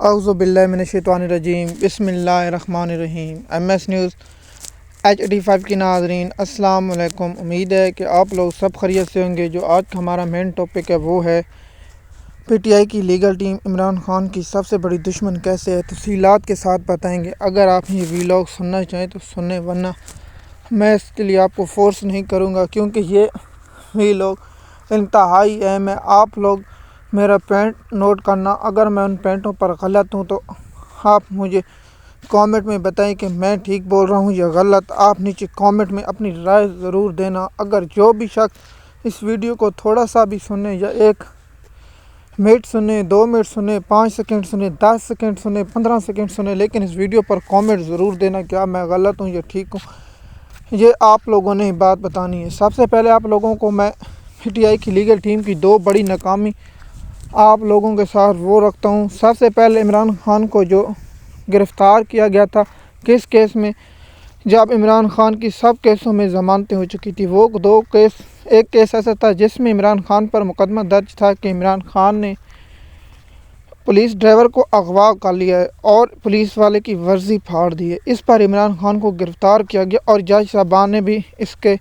औज़ु बिल्लाहि मिनश्शैतानिर्रजीम बिस्मिल्लाहिर्रहमानिर्रहीम। MS news H85 की नाज़रीन अस्सलाम वालेकुम। उम्मीद है कि आप लोग सब खैरियत से होंगे। जो आज का हमारा मेन टॉपिक है वो है PTI की लीगल टीम इमरान खान की सबसे बड़ी दुश्मन कैसे है, तफसीलात के साथ बताएंगे। अगर आप ये वीलॉग सुनना चाहें तो सुने, वरना मैं इसके लिए आपको फोर्स नहीं करूँगा, क्योंकि ये वीलॉग इंतहाई अहम है। आप लोग मेरा पॉइंट नोट करना। अगर मैं उन पॉइंटों पर गलत हूँ तो आप मुझे कमेंट में बताएं कि मैं ठीक बोल रहा हूँ या गलत। आप नीचे कमेंट में अपनी राय ज़रूर देना। अगर जो भी शख्स इस वीडियो को थोड़ा सा भी सुने, या 1 मिनट सुने, 2 मिनट सुने, 5 सेकंड सुने, 10 सेकंड सुने, 15 सेकंड सुने, लेकिन इस वीडियो पर कमेंट ज़रूर देना क्या मैं गलत हूँ या ठीक हूँ। ये आप लोगों ने बात बतानी है। सबसे पहले आप लोगों को मैं PTI की लीगल टीम की 2 बड़ी नाकामी आप लोगों के साथ वो रखता हूँ। सबसे पहले इमरान खान को जो गिरफ़्तार किया गया था किस केस में, जब इमरान खान की सब केसों में ज़मानतें हो चुकी थी। वो 2 केस, एक केस ऐसा था जिसमें इमरान खान पर मुकदमा दर्ज था कि इमरान खान ने पुलिस ड्राइवर को अगवा कर लिया है और पुलिस वाले की वर्दी फाड़ दी है। इस पर इमरान खान को गिरफ़्तार किया गया और जज साहबान ने भी इसके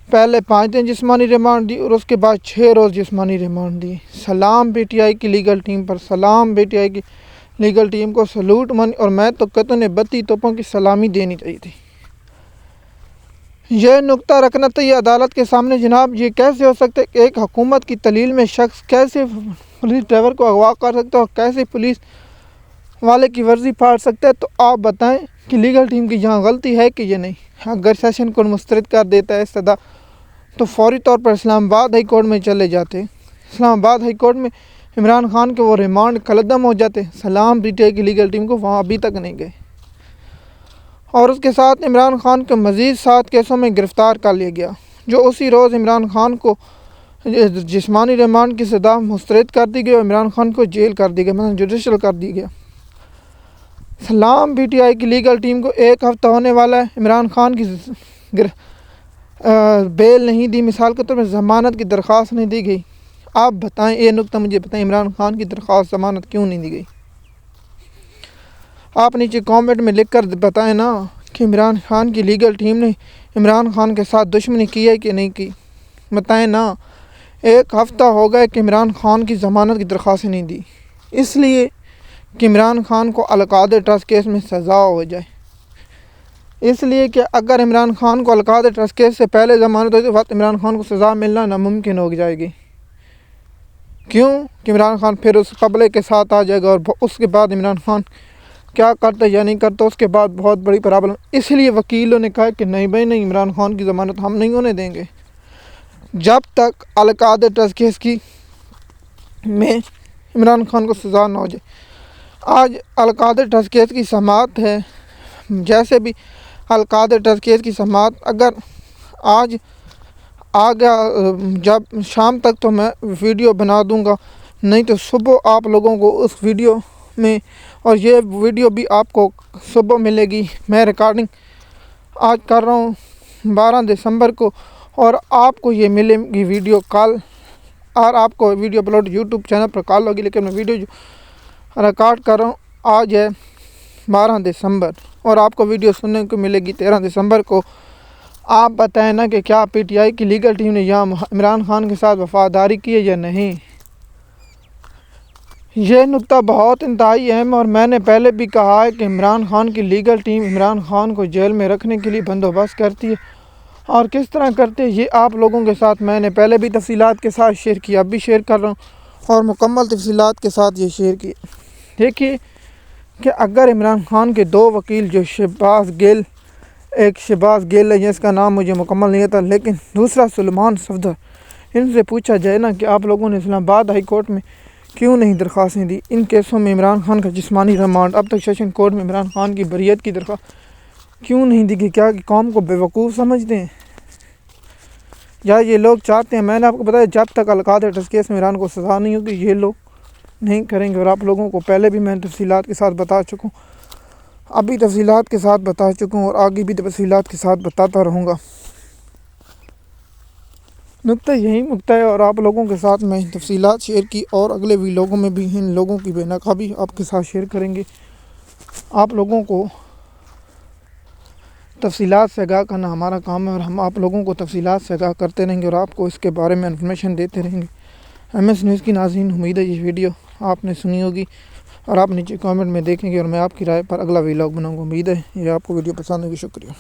पहले 5 दिन जिस्मानी रिमांड दी और उसके बाद 6 रोज़ जिस्मानी रिमांड दी। सलाम PTI की लीगल टीम पर, सलाम PTI की लीगल टीम को सलूट मन। और मैं तो कहता हूँ 32 तोपों की सलामी देनी चाहिए थी। यह नुक्ता रखना चाहिए अदालत के सामने। जनाब, ये कैसे हो सकता है कि एक हुकूमत की तलील में शख्स कैसे पुलिस ड्राइवर को अगवा कर सकता है और कैसे पुलिस वाले की वर्दी फाड़ सकता है। तो आप बताएं कि लीगल टीम की यहाँ गलती है कि ये नहीं। अगर सेशन कोर्ट मुस्तरद कर देता है सदा, तो फौरी तौर पर इस्लामाबाद हाई कोर्ट में चले जाते। इस्लामाबाद हाई कोर्ट में इमरान खान के वो रिमांड कलदम हो जाते। सलाम PTI की लीगल टीम को वहाँ अभी तक नहीं गए। और उसके साथ इमरान खान के मज़ीद 7 केसों में गिरफ़्तार कर लिया गया, जो उसी रोज़ इमरान खान को जिस्मानी रिमांड की सदा मुस्तरद कर दी गई और इमरान खान को जेल कर दी गई, मतलब जुडिशल कर दी गया। सलाम PTI की लीगल टीम को 1 हफ़्ता होने वाला है। इमरान खान की बेल नहीं दी, मिसाल के तौर पर ज़मानत की दरख्वास्त नहीं दी गई। आप बताएं, ये नुक्ता मुझे बताएं, इमरान खान की दरख्वास्त ज़मानत क्यों नहीं दी गई। आप नीचे कमेंट में लिख कर बताएं ना कि इमरान खान की लीगल टीम ने इमरान खान के साथ दुश्मनी की है कि नहीं की। बताएं ना। 1 हफ़्ता हो गया कि इमरान खान की ज़मानत की दरख्वास्त नहीं दी, इसलिए कि इमरान खान को अलकादर ट्रस्ट केस में सज़ा हो जाए। इसलिए कि अगर इमरान खान को अलकादर ट्रस्ट केस से पहले ज़मानत होती तो इमरान खान को सज़ा मिलना नामुमकिन हो जाएगी। क्यों कि इमरान खान फिर उस कबले के साथ आ जाएगा और उसके बाद इमरान खान क्या करता या नहीं करता, उसके बाद बहुत बड़ी प्रॉब्लम। इसलिए वकीलों ने कहा कि नहीं भाई नहीं, इमरान खान की ज़मानत हम नहीं होने देंगे जब तक अलकादर ट्रस्ट केस की में इमरान खान को सज़ा ना हो जाए। आज अलकादर ट्रस्ट केस की समाअत है। जैसे भी अलकादर ट्रस्ट केस की समाअत अगर आज आ गया, जब शाम तक, तो मैं वीडियो बना दूंगा, नहीं तो सुबह आप लोगों को उस वीडियो में, और ये वीडियो भी आपको सुबह मिलेगी। मैं रिकॉर्डिंग आज कर रहा हूँ 12 दिसंबर को, और आपको ये मिलेगी वीडियो कल, और आपको वीडियो अपलोड यूट्यूब चैनल पर कल होगी। लेकिन मैं वीडियो जो रिकॉर्ड कर रहा हूँ आज है 12 दिसंबर, और आपको वीडियो सुनने को मिलेगी 13 दिसंबर को। आप बताएं ना कि क्या PTI की लीगल टीम ने यहाँ इमरान खान के साथ वफादारी की है या नहीं। यह नुक्ता बहुत इंतहाई अहम है, और मैंने पहले भी कहा है कि इमरान खान की लीगल टीम इमरान खान को जेल में रखने के लिए बंदोबस्त करती है, और किस तरह करते हैं ये आप लोगों के साथ मैंने पहले भी तफसीलात के साथ शेयर किया, अब भी शेयर कर रहा हूँ, और मुकम्मल तफसीलात के साथ ये शेयर किया। देखिए कि अगर इमरान खान के 2 वकील, जो शहबाज गिल, एक शहबाज गिल है जिसका नाम मुझे मुकम्मल नहीं आता, लेकिन दूसरा सुलेमान सफदर, इनसे पूछा जाए ना कि आप लोगों ने इस्लामाबाद हाई कोर्ट में क्यों नहीं दरख्वास्तें दी। इन केसों में इमरान खान का जिस्मानी रिमांड, अब तक सेशन कोर्ट में इमरान खान की बरियत की दरख्वास्त क्यों नहीं दी गई। क्या कि कौम को बेवकूफ़ समझते हैं या ये लोग चाहते हैं। मैंने आपको बताया जब तक अलकादर ट्रस्ट केस में इमरान को सज़ा नहीं होगी ये लोग नहीं करेंगे, और आप लोगों को पहले भी मैंने तफसीलात के साथ बता चुका हूँ, अभी तफसीलात के साथ बता चुका हूँ, और आगे भी तफसीलात के साथ बताता रहूँगा। नुक्ता यही मुक्ता है और आप लोगों के साथ मैं तफसीलात शेयर की और अगले वीलॉगों में भी इन लोगों की बेनकाबी आपके साथ शेयर करेंगे। आप लोगों को तफसीलात से आगाह करना हमारा काम है और हम आप लोगों को तफसीलात से आगाह करते रहेंगे और आपको इसके बारे में इन्फॉर्मेशन देते रहेंगे। MS न्यूज़ की नाज़रीन, उम्मीद है ये वीडियो आपने सुनी होगी और आप नीचे कमेंट में देखेंगे और मैं आपकी राय पर अगला वीलॉग बनाऊंगा। उम्मीद है ये आपको वीडियो पसंद होगी। शुक्रिया।